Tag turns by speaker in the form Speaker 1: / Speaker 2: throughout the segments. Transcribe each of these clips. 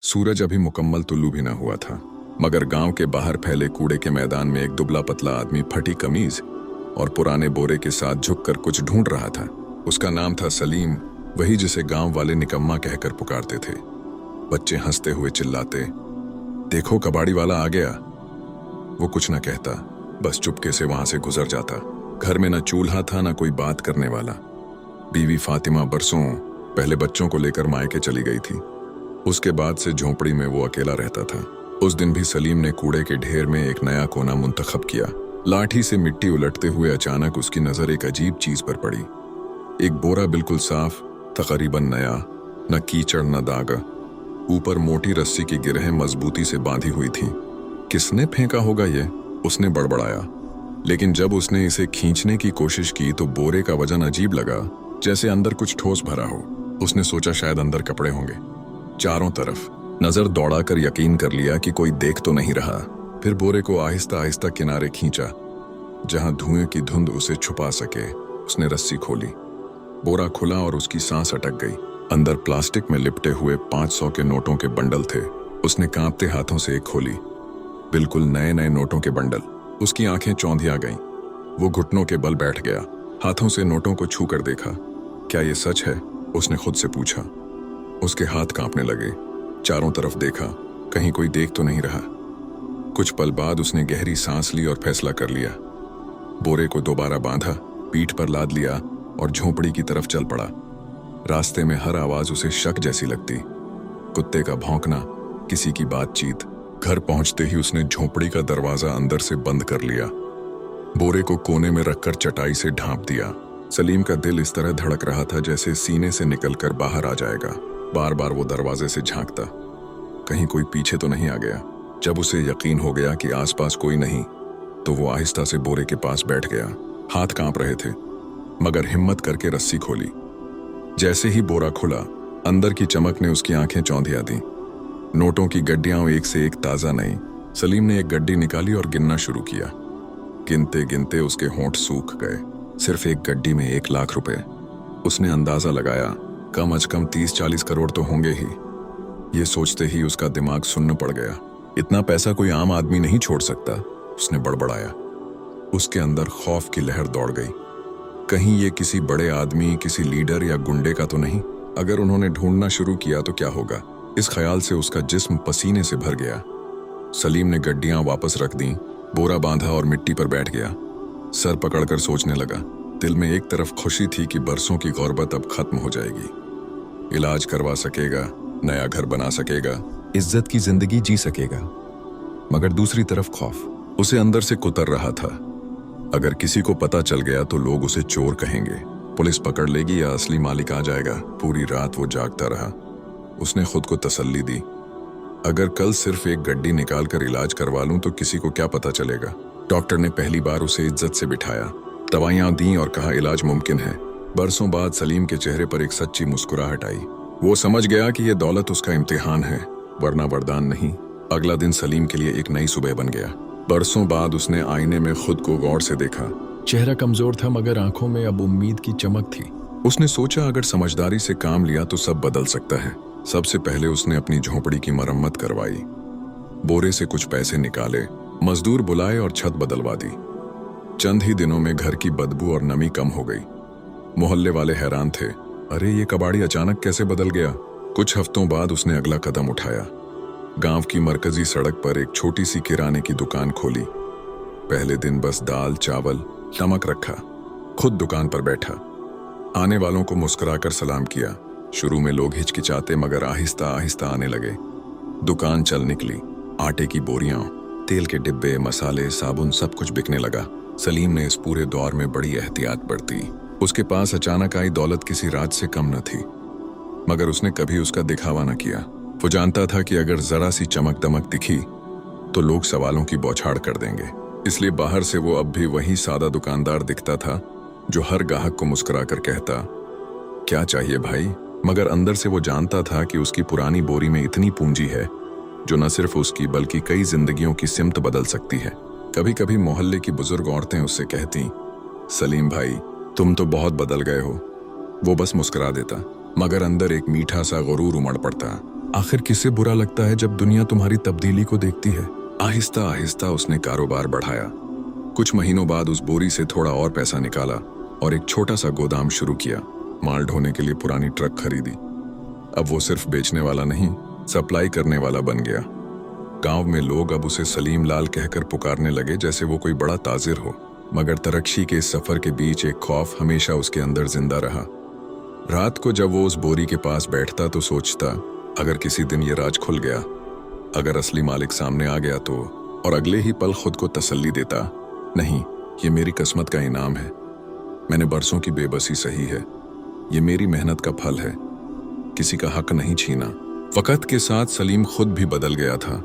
Speaker 1: सूरज अभी मुकम्मल तुल्लू भी न हुआ था, मगर गांव के बाहर फैले कूड़े के मैदान में एक दुबला पतला आदमी फटी कमीज और पुराने बोरे के साथ झुककर कुछ ढूंढ रहा था। उसका नाम था सलीम, वही जिसे गांव वाले निकम्मा कहकर पुकारते थे। बच्चे हंसते हुए चिल्लाते, देखो कबाड़ी वाला आ गया। वो कुछ न कहता, बस चुपके से वहां से गुजर जाता। घर में न चूल्हा था, न कोई बात करने वाला। बीवी फातिमा बरसों पहले बच्चों को लेकर मायके चली गई थी। उसके बाद से झोंपड़ी में वो अकेला रहता था। उस दिन भी सलीम ने कूड़े के ढेर में एक नया कोना मुंतखब किया। लाठी से मिट्टी उलटते हुए अचानक उसकी नजर एक अजीब चीज पर पड़ी। एक बोरा बिल्कुल साफ, तकरीबन नया, न कीचड़ न दाग। ऊपर मोटी रस्सी की गिरहें मजबूती से बांधी हुई थी। किसने फेंका होगा ये? उसने बड़बड़ाया। लेकिन जब उसने इसे खींचने की कोशिश की तो बोरे का वजन अजीब लगा, जैसे अंदर कुछ ठोस भरा हो। उसने सोचा शायद अंदर कपड़े होंगे। चारों तरफ नजर दौड़ाकर यकीन कर लिया कि कोई देख तो नहीं रहा। फिर बोरे को आहिस्ता आहिस्ता किनारे खींचा, जहां धुएं की धुंध उसे छुपा सके। उसने रस्सी खोली, बोरा खुला और उसकी सांस अटक गई। अंदर प्लास्टिक में लिपटे हुए 500 के नोटों के बंडल थे। उसने कांपते हाथों से एक खोली, बिल्कुल नए नए नोटों के बंडल। उसकी आंखें चौंधिया गईं। वो घुटनों के बल बैठ गया, हाथों से नोटों को छू कर देखा। क्या ये सच है? उसने खुद से पूछा। उसके हाथ कांपने लगे। चारों तरफ देखा, कहीं कोई देख तो नहीं रहा। कुछ पल बाद उसने गहरी सांस ली और फैसला कर लिया। बोरे को दोबारा बांधा, पीठ पर लाद लिया और झोंपड़ी की तरफ चल पड़ा। रास्ते में हर आवाज उसे शक जैसी लगती। कुत्ते का भौंकना, किसी की बातचीत। घर पहुंचते ही उसने झोंपड़ी का दरवाजा अंदर से बंद कर लिया। बोरे को कोने में रखकर चटाई से ढांप दिया। सलीम का दिल इस तरह धड़क रहा था जैसे सीने से निकलकर बाहर आ जाएगा। बार बार वो दरवाजे से झांकता, कहीं कोई पीछे तो नहीं आ गया। जब उसे यकीन हो गया कि आसपास कोई नहीं, तो वो आहिस्ता से बोरे के पास बैठ गया। हाथ कांप रहे थे, मगर हिम्मत करके रस्सी खोली। जैसे ही बोरा खुला, अंदर की चमक ने उसकी आंखें चौंधिया दी। नोटों की गड्डियां एक से एक ताजा नई। सलीम ने एक गड्डी निकाली और गिनना शुरू किया। गिनते गिनते उसके होंठ सूख गए। सिर्फ एक गड्डी में 1 लाख रुपए। उसने अंदाजा लगाया, कम अज कम 30-40 करोड़ तो होंगे ही। ये सोचते ही उसका दिमाग सुन्न पड़ गया। इतना पैसा कोई आम आदमी नहीं छोड़ सकता, उसने बड़बड़ाया। उसके अंदर खौफ की लहर दौड़ गई। कहीं ये किसी बड़े आदमी, किसी लीडर या गुंडे का तो नहीं? अगर उन्होंने ढूंढना शुरू किया तो क्या होगा? इस ख्याल से उसका जिस्म पसीने से भर गया। सलीम ने गड्डियां वापस रख दी, बोरा बांधा और मिट्टी पर बैठ गया। सर पकड़कर सोचने लगा। दिल में एक तरफ खुशी थी कि बरसों की गौरबत अब खत्म हो जाएगी। इलाज करवा सकेगा, नया घर बना सकेगा, इज्जत की जिंदगी जी सकेगा। मगर दूसरी तरफ खौफ उसे अंदर से कुतर रहा था। अगर किसी को पता चल गया तो लोग उसे चोर कहेंगे, पुलिस पकड़ लेगी या असली मालिक आ जाएगा। पूरी रात वो जागता रहा। उसने खुद को तसल्ली दी, अगर कल सिर्फ एक गड्डी निकाल कर इलाज करवा लूं तो किसी को क्या पता चलेगा। डॉक्टर ने पहली बार उसे इज्जत से बिठाया, दवाइयां दी और कहा इलाज मुमकिन है। बरसों बाद सलीम के चेहरे पर एक सच्ची मुस्कुराहट आई। वो समझ गया कि यह दौलत उसका इम्तिहान है, वरना वरदान नहीं। अगला दिन सलीम के लिए एक नई सुबह बन गया। बरसों बाद उसने आईने में खुद को गौर से देखा। चेहरा कमजोर था, मगर आंखों में अब उम्मीद की चमक थी। उसने सोचा अगर समझदारी से काम लिया तो सब बदल सकता है। सबसे पहले उसने अपनी झोंपड़ी की मरम्मत करवाई। बोरे से कुछ पैसे निकाले, मजदूर बुलाए और छत बदलवा दी। चंद ही दिनों में घर की बदबू और नमी कम हो गई। मोहल्ले वाले हैरान थे, अरे ये कबाड़ी अचानक कैसे बदल गया। कुछ हफ्तों बाद उसने अगला कदम उठाया। गांव की मरकजी सड़क पर एक छोटी सी किराने की दुकान खोली। पहले दिन बस दाल, चावल, नमक रखा। खुद दुकान पर बैठा, आने वालों को मुस्कुराकर सलाम किया। शुरू में लोग हिचकिचाते, मगर आहिस्ता आहिस्ता आने लगे। दुकान चल निकली। आटे की बोरियां, तेल के डिब्बे, मसाले, साबुन, सब कुछ बिकने लगा। सलीम ने इस पूरे दौर में बड़ी एहतियात बरती। उसके पास अचानक आई दौलत किसी राज से कम न थी, मगर उसने कभी उसका दिखावा न किया। वो जानता था कि अगर जरा सी चमक दमक दिखी तो लोग सवालों की बौछार कर देंगे। इसलिए बाहर से वो अब भी वही सादा दुकानदार दिखता था जो हर ग्राहक को मुस्कुराकर कहता, क्या चाहिए भाई? मगर अंदर से वो जानता था कि उसकी पुरानी बोरी में इतनी पूंजी है जो न सिर्फ उसकी बल्कि कई जिंदगियों की सिमत बदल सकती है। कभी कभी मोहल्ले की बुजुर्ग औरतें उससे कहती, सलीम भाई तुम तो बहुत बदल गए हो। वो बस मुस्कुरा देता, मगर अंदर एक मीठा सा गुरूर उमड़ पड़ता। आखिर किसे बुरा लगता है जब दुनिया तुम्हारी तब्दीली को देखती है। आहिस्ता आहिस्ता उसने कारोबार बढ़ाया। कुछ महीनों बाद उस बोरी से थोड़ा और पैसा निकाला और एक छोटा सा गोदाम शुरू किया। माल ढोने के लिए पुरानी ट्रक खरीदी। अब वो सिर्फ बेचने वाला नहीं, सप्लाई करने वाला बन गया। गांव में लोग अब उसे सलीम लाल कहकर पुकारने लगे, जैसे वो कोई बड़ा ताजिर हो। मगर तरक्की के इस सफर के बीच एक खौफ हमेशा उसके अंदर जिंदा रहा। रात को जब वो उस बोरी के पास बैठता तो सोचता, अगर किसी दिन ये राज खुल गया, अगर असली मालिक सामने आ गया तो। और अगले ही पल खुद को तसल्ली देता, नहीं, ये मेरी किस्मत का इनाम है। मैंने बरसों की बेबसी सही है, ये मेरी मेहनत का फल है। किसी का हक नहीं छीना। वक्त के साथ सलीम खुद भी बदल गया था।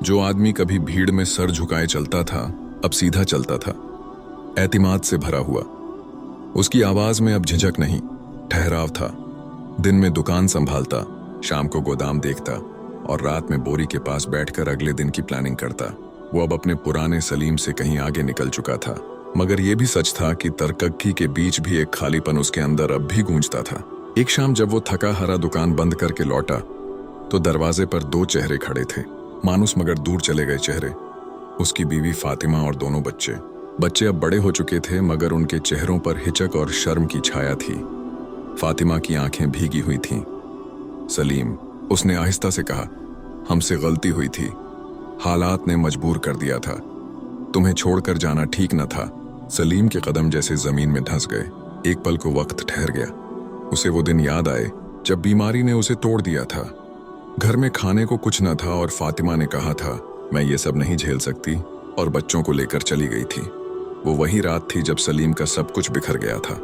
Speaker 1: जो आदमी कभी भीड़ में सर झुकाए चलता था, अब सीधा चलता था, एतिमाद से भरा हुआ। उसकी आवाज में अब झिझक नहीं, ठहराव था। दिन में दुकान संभालता, शाम को गोदाम देखता और रात में बोरी के पास बैठकर अगले दिन की प्लानिंग करता। वो अब अपने पुराने सलीम से कहीं आगे निकल चुका था। मगर यह भी सच था कि तरक्की के बीच भी एक खालीपन उसके अंदर अब भी गूंजता था। एक शाम जब वो थका हारा दुकान बंद करके लौटा तो दरवाजे पर दो चेहरे खड़े थे, मानुस मगर दूर चले गए चेहरे। उसकी बीवी फातिमा और दोनों बच्चे। बच्चे अब बड़े हो चुके थे मगर उनके चेहरों पर हिचक और शर्म की छाया थी। फातिमा की आंखें भीगी हुई थीं। सलीम, उसने आहिस्ता से कहा, हमसे गलती हुई थी, हालात ने मजबूर कर दिया था। तुम्हें छोड़कर जाना ठीक न था। सलीम के कदम जैसे जमीन में धंस गए। एक पल को वक्त ठहर गया। उसे वो दिन याद आए जब बीमारी ने उसे तोड़ दिया था। घर में खाने को कुछ न था और फातिमा ने कहा था, मैं ये सब नहीं झेल सकती, और बच्चों को लेकर चली गई थी। वो वही रात थी जब सलीम का सब कुछ बिखर गया था।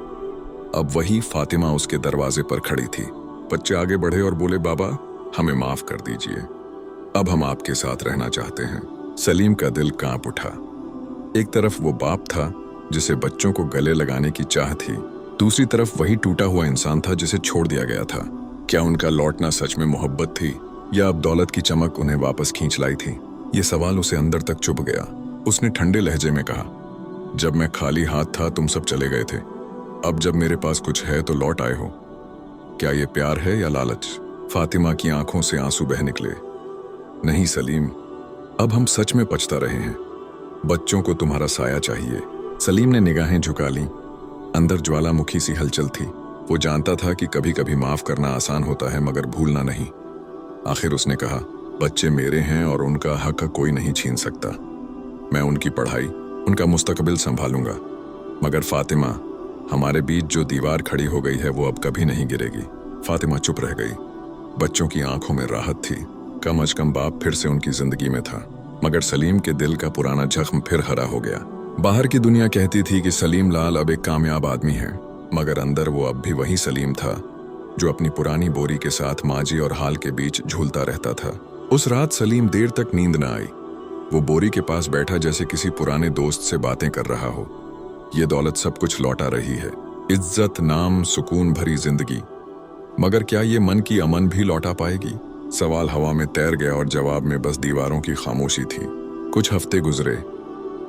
Speaker 1: अब वही फातिमा उसके दरवाजे पर खड़ी थी। बच्चे आगे बढ़े और बोले, बाबा हमें माफ कर दीजिए, अब हम आपके साथ रहना चाहते हैं। सलीम का दिल कांप उठा। एक तरफ वो बाप था जिसे बच्चों को गले लगाने की चाह थी, दूसरी तरफ वही टूटा हुआ इंसान था जिसे छोड़ दिया गया था। क्या उनका लौटना सच में मोहब्बत थी या अब दौलत की चमक उन्हें वापस खींच लाई थी? ये सवाल उसे अंदर तक चुभ गया। उसने ठंडे लहजे में कहा, जब मैं खाली हाथ था तुम सब चले गए थे, अब जब मेरे पास कुछ है तो लौट आए हो। क्या ये प्यार है या लालच? फातिमा की आंखों से आंसू बह निकले। नहीं सलीम, अब हम सच में पछता रहे हैं। बच्चों को तुम्हारा साया चाहिए। सलीम ने निगाहें झुका लीं। अंदर ज्वालामुखी सी हलचल थी। वो जानता था कि कभी कभी माफ करना आसान होता है मगर भूलना नहीं। आखिर उसने कहा, बच्चे मेरे हैं और उनका हक कोई नहीं छीन सकता। मैं उनकी पढ़ाई, उनका मुस्तकबिल संभालूंगा। मगर फातिमा, हमारे बीच जो दीवार खड़ी हो गई है वो अब कभी नहीं गिरेगी। फातिमा चुप रह गई। बच्चों की आंखों में राहत थी। कम अज कम बाप फिर से उनकी जिंदगी में था। मगर सलीम के दिल का पुराना जख्म फिर हरा हो गया। बाहर की दुनिया कहती थी कि सलीम लाल अब एक कामयाब आदमी है, मगर अंदर वो अब भी वही सलीम था जो अपनी पुरानी बोरी के साथ माजी और हाल के बीच झूलता रहता था। उस रात सलीम देर तक नींद न आई। वो बोरी के पास बैठा जैसे किसी पुराने दोस्त से बातें कर रहा हो। ये दौलत सब कुछ लौटा रही है, इज्जत, नाम, सुकून भरी जिंदगी, मगर क्या ये मन की अमन भी लौटा पाएगी? सवाल हवा में तैर गया और जवाब में बस दीवारों की खामोशी थी। कुछ हफ्ते गुजरे।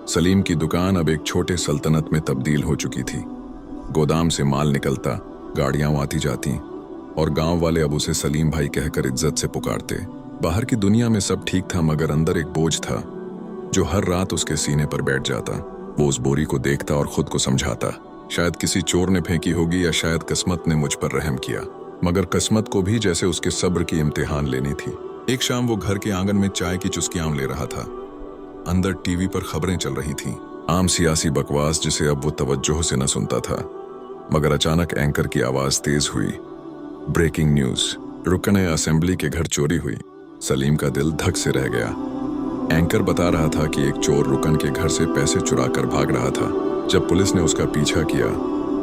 Speaker 1: सलीम की दुकान अब एक छोटे सल्तनत में तब्दील हो चुकी थी। गोदाम से माल निकलता, गाड़ियां आती जाती और गांव वाले अब उसे सलीम भाई कहकर इज्जत से पुकारते। बाहर की दुनिया में सब ठीक था मगर अंदर एक बोझ था जो हर रात उसके सीने पर बैठ जाता। वो उस बोरी को देखता और खुद को समझाता, शायद किसी चोर ने फेंकी होगी या शायद किस्मत ने मुझ पर रहम किया। मगर किस्मत को भी जैसे उसके सब्र की इम्तिहान लेनी थी। एक शाम वो घर के आंगन में चाय की चुस्कियां ले रहा था। अंदर टीवी पर खबरें चल रही थीं, आम सियासी बकवास जिसे अब वो तवज्जो से न सुनता था। मगर अचानक एंकर की आवाज तेज हुई, ब्रेकिंग न्यूज, रुकन असेंबली के घर चोरी हुई। सलीम का दिल धक से रह गया। एंकर बता रहा था कि एक चोर रुकन के घर से पैसे चुरा कर भाग रहा था। जब पुलिस ने उसका पीछा किया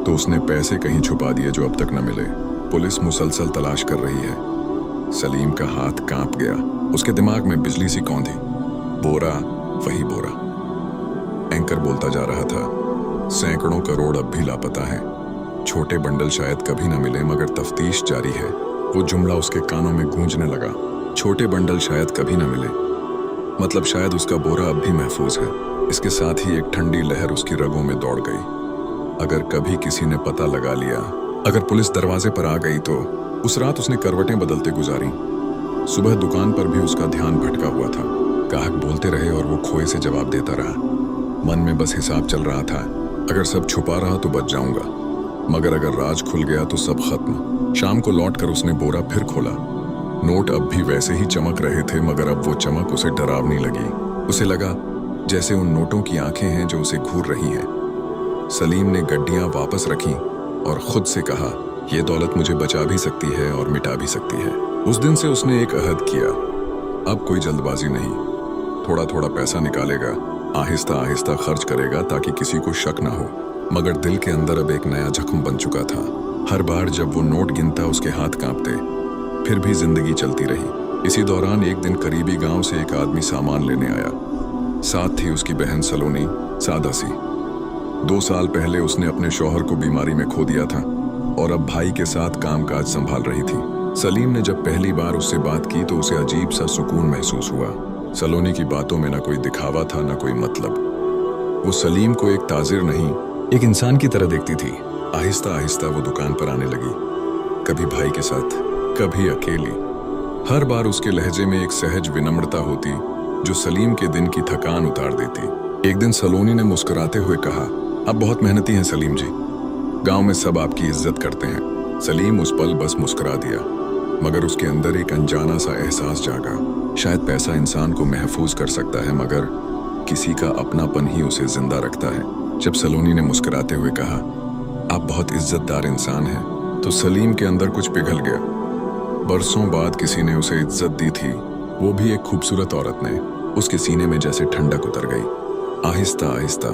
Speaker 1: तो उसने पैसे कहीं छुपा दिए जो अब तक न मिले। पुलिस मुसलसल तलाश कर रही है। सलीम का हाथ कांप गया। उसके दिमाग में बिजली सी कौंधी। बोरा, वही बोरा। एंकर बोलता जा रहा था, सैकड़ों करोड़ अब भी लापता हैं। छोटे बंडल शायद कभी न मिले मगर तफ्तीश जारी है। वो जुमला उसके कानों में गूंजने लगा, छोटे बंडल शायद कभी न मिले, मतलब शायद उसका बोरा अब भी महफूज है। इसके साथ ही एक ठंडी लहर उसकी रगों में दौड़ गई। अगर कभी किसी ने पता लगा लिया, अगर पुलिस दरवाजे पर आ गई तो। उस रात उसने करवटें बदलते गुजारी। सुबह दुकान पर भी उसका ध्यान भटका हुआ था। ग्राहक बोलते रहे और वो खोए से जवाब देता रहा। मन में बस हिसाब चल रहा था, अगर सब छुपा रहा तो बच जाऊंगा, मगर अगर राज खुल गया तो सब खत्म। शाम को लौटकर उसने बोरा फिर खोला। नोट अब भी वैसे ही चमक रहे थे, मगर अब वो चमक उसे डरावनी लगी। उसे लगा जैसे उन नोटों की आंखें हैं जो उसे घूर रही हैं। सलीम ने गड्डियां वापस रखीं और खुद से कहा, यह दौलत मुझे बचा भी सकती है और मिटा भी सकती है। उस दिन से उसने एक अहद किया, अब कोई जल्दबाजी नहीं, थोड़ा थोड़ा पैसा निकालेगा, आहिस्ता आहिस्ता खर्च करेगा ताकि किसी को शक ना हो। मगर दिल के अंदर अब एक नया जख्म बन चुका था। हर बार जब वो नोट गिनता उसके हाथ कांपते, फिर भी जिंदगी चलती रही। इसी दौरान एक दिन करीबी गांव से एक आदमी सामान लेने आया। साथ थी उसकी बहन सलोनी, सादा सी। 2 साल पहले उसने अपने शौहर को बीमारी में खो दिया था और अब भाई के साथ कामकाज संभाल रही थी। सलीम ने जब पहली बार उससे बात की तो उसे अजीब सा सुकून महसूस हुआ। सलोनी की बातों में न कोई दिखावा था, न कोई मतलब। वो सलीम को एक ताजिर नहीं, एक इंसान की तरह देखती थी। आहिस्ता आहिस्ता वो दुकान पर आने लगी, कभी भाई के साथ, कभी अकेली। हर बार उसके लहजे में एक सहज विनम्रता होती जो सलीम के दिन की थकान उतार देती। एक दिन सलोनी ने मुस्कुराते हुए कहा, आप बहुत मेहनती हैं सलीम जी, गांव में सब आपकी इज्जत करते हैं। सलीम उस पल बस मुस्कुरा दिया, मगर उसके अंदर एक अनजाना सा एहसास जागा। शायद पैसा इंसान को महफूज कर सकता है, मगर किसी का अपनापन ही उसे जिंदा रखता है। जब सलोनी ने मुस्कुराते हुए कहा, आप बहुत इज्जतदार इंसान हैं, तो सलीम के अंदर कुछ पिघल गया। बरसों बाद किसी ने उसे इज्जत दी थी, वो भी एक खूबसूरत औरत ने। उसके सीने में जैसे ठंडक उतर गई। आहिस्ता आहिस्ता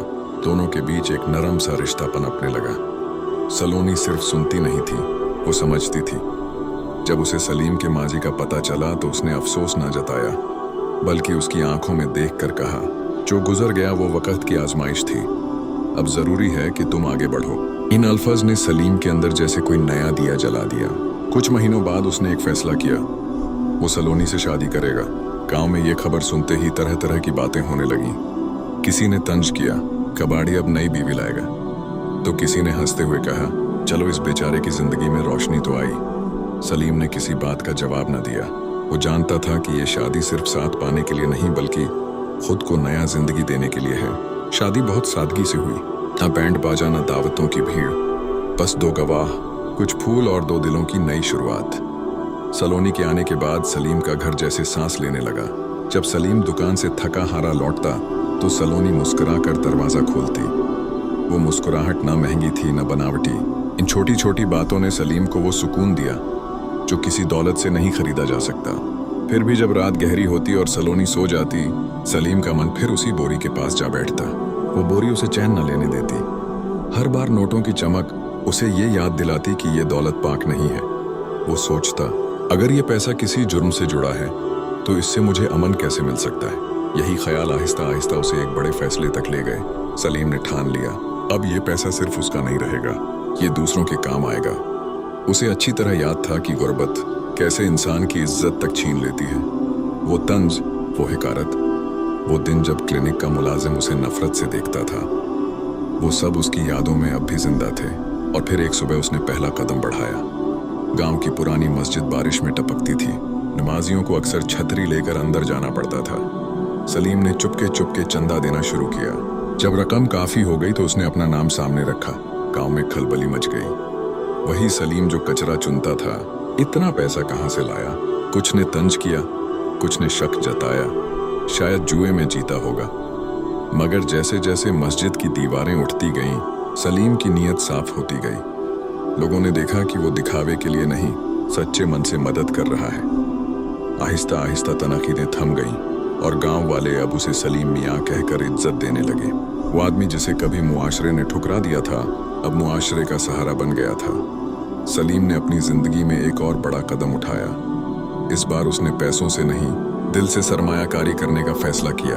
Speaker 1: दोनों के बीच एक नरम सा रिश्ता पनपने लगा। सलोनी सिर्फ सुनती नहीं थी, वो समझती थी। जब उसे सलीम के माजी का पता चला तो उसने अफसोस ना जताया, बल्कि उसकी आंखों में देखकर कहा, जो गुजर गया वो वक्त की आजमाइश थी, अब जरूरी है कि तुम आगे बढ़ो। इन अल्फाज ने सलीम के अंदर जैसे कोई नया दिया जला दिया। कुछ महीनों बाद उसने एक फैसला किया, वो सलोनी से शादी करेगा। गांव में ये खबर सुनते ही तरह तरह की बातें होने लगीं। किसी ने तंज किया, कबाड़ी अब नई बीवी लाएगा, तो किसी ने हंसते हुए कहा, चलो इस बेचारे की जिंदगी में रोशनी तो आई। सलीम ने किसी बात का जवाब न दिया। वो जानता था कि ये शादी सिर्फ साथ पाने के लिए नहीं, बल्कि खुद को नया जिंदगी देने के लिए है। शादी बहुत सादगी से हुई, ना बैंड बाजा, ना दावतों की भीड़, बस 2 गवाह, कुछ फूल और 2 दिलों की नई शुरुआत। सलोनी के आने के बाद सलीम का घर जैसे सांस लेने लगा। जब सलीम दुकान से थका हारा लौटता तो सलोनी मुस्कुरा कर दरवाजा खोलती। वो मुस्कुराहट ना महंगी थी, ना बनावटी। इन छोटी छोटी बातों ने सलीम को वो सुकून दिया जो किसी दौलत से नहीं खरीदा जा सकता। फिर भी जब रात गहरी होती और सलोनी सो जाती, सलीम का मन फिर उसी बोरी के पास जा बैठता। वो बोरी उसे चैन न लेने देती। हर बार नोटों की चमक उसे ये याद दिलाती कि ये दौलत पाक नहीं है। वो सोचता, अगर ये पैसा किसी जुर्म से जुड़ा है तो इससे मुझे अमन कैसे मिल सकता है। यही ख्याल आहिस्ता आहिस्ता उसे एक बड़े फैसले तक ले गए। सलीम ने ठान लिया, अब ये पैसा सिर्फ उसका नहीं रहेगा, ये दूसरों के काम आएगा। उसे अच्छी तरह याद था कि गुर्बत कैसे इंसान की इज्जत तक छीन लेती है। वो तंज, वो हिकारत, वो दिन जब क्लिनिक का मुलाजिम उसे नफरत से देखता था, वो सब उसकी यादों में अब भी जिंदा थे। और फिर एक सुबह उसने पहला कदम बढ़ाया। गांव की पुरानी मस्जिद बारिश में टपकती थी। नमाजियों को अक्सर छतरी लेकर अंदर जाना पड़ता था। सलीम ने चुपके चुपके चंदा देना शुरू किया। जब रकम काफी हो गई तो उसने अपना नाम सामने रखा। गांव में खलबली मच गई। वही सलीम जो कचरा चुनता था, इतना पैसा कहां से लाया। कुछ ने तंज किया, कुछ ने शक जताया, शायद जुए में जीता होगा। मगर जैसे जैसे मस्जिद की दीवारें उठती गईं, सलीम की नीयत साफ होती गई। लोगों ने देखा कि वो दिखावे के लिए नहीं, सच्चे मन से मदद कर रहा है। आहिस्ता आहिस्ता तनकीदें थम गईं और गांव वाले अब उसे सलीम मियाँ कहकर इज्जत देने लगे। वो आदमी जिसे कभी मुआशरे ने ठुकरा दिया था, अब मुआशरे का सहारा बन गया था। सलीम ने अपनी जिंदगी में एक और बड़ा कदम उठाया। इस बार उसने पैसों से नहीं, दिल से सरमायाकारी करने का फैसला किया।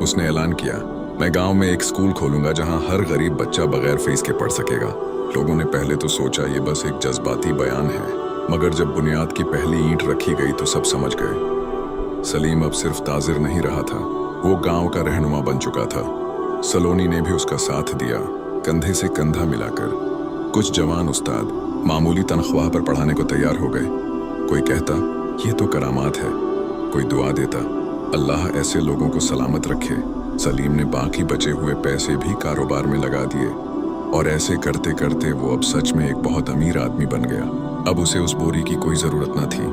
Speaker 1: उसने ऐलान किया, मैं गांव में एक स्कूल खोलूंगा जहां हर गरीब बच्चा बगैर फीस के पढ़ सकेगा। लोगों ने पहले तो सोचा ये बस एक जज्बाती बयान है, मगर जब बुनियाद की पहली ईंट रखी गई तो सब समझ गए। सलीम अब सिर्फ ताजिर नहीं रहा था, वो गांव का रहनुमा बन चुका था। सलोनी ने भी उसका साथ दिया, कंधे से कंधा मिलाकर। कुछ जवान उस्ताद मामूली तनख्वाह पर पढ़ाने को तैयार हो गए। कोई कहता ये तो करामात है। कोई दुआ देता, अल्लाह ऐसे लोगों को सलामत रखे। सलीम ने बाकी बचे हुए पैसे भी कारोबार में लगा दिए और ऐसे करते करते वो अब सच में एक बहुत अमीर आदमी बन गया। अब उसे उस बोरी की कोई ज़रूरत न थी।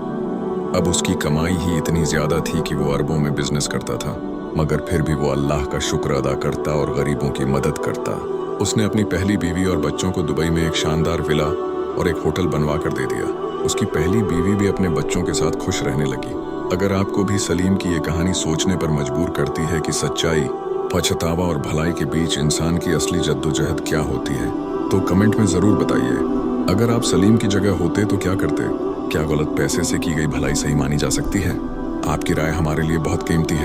Speaker 1: अब उसकी कमाई ही इतनी ज़्यादा थी कि वो अरबों में बिजनेस करता था, मगर फिर भी वो अल्लाह का शुक्र अदा करता और गरीबों की मदद करता। उसने अपनी पहली बीवी और बच्चों को दुबई में एक शानदार विला और एक होटल बनवा कर दे दिया। उसकी पहली बीवी भी अपने बच्चों के साथ खुश रहने लगी। अगर आपको भी सलीम की ये कहानी सोचने पर मजबूर करती है कि सच्चाई, पछतावा और भलाई के बीच इंसान की असली जद्दोजहद क्या होती है, तो कमेंट में ज़रूर बताइए। अगर आप सलीम की जगह होते तो क्या करते? क्या गलत पैसे से की गई भलाई सही मानी जा सकती है? आपकी राय हमारे लिए बहुत कीमती है।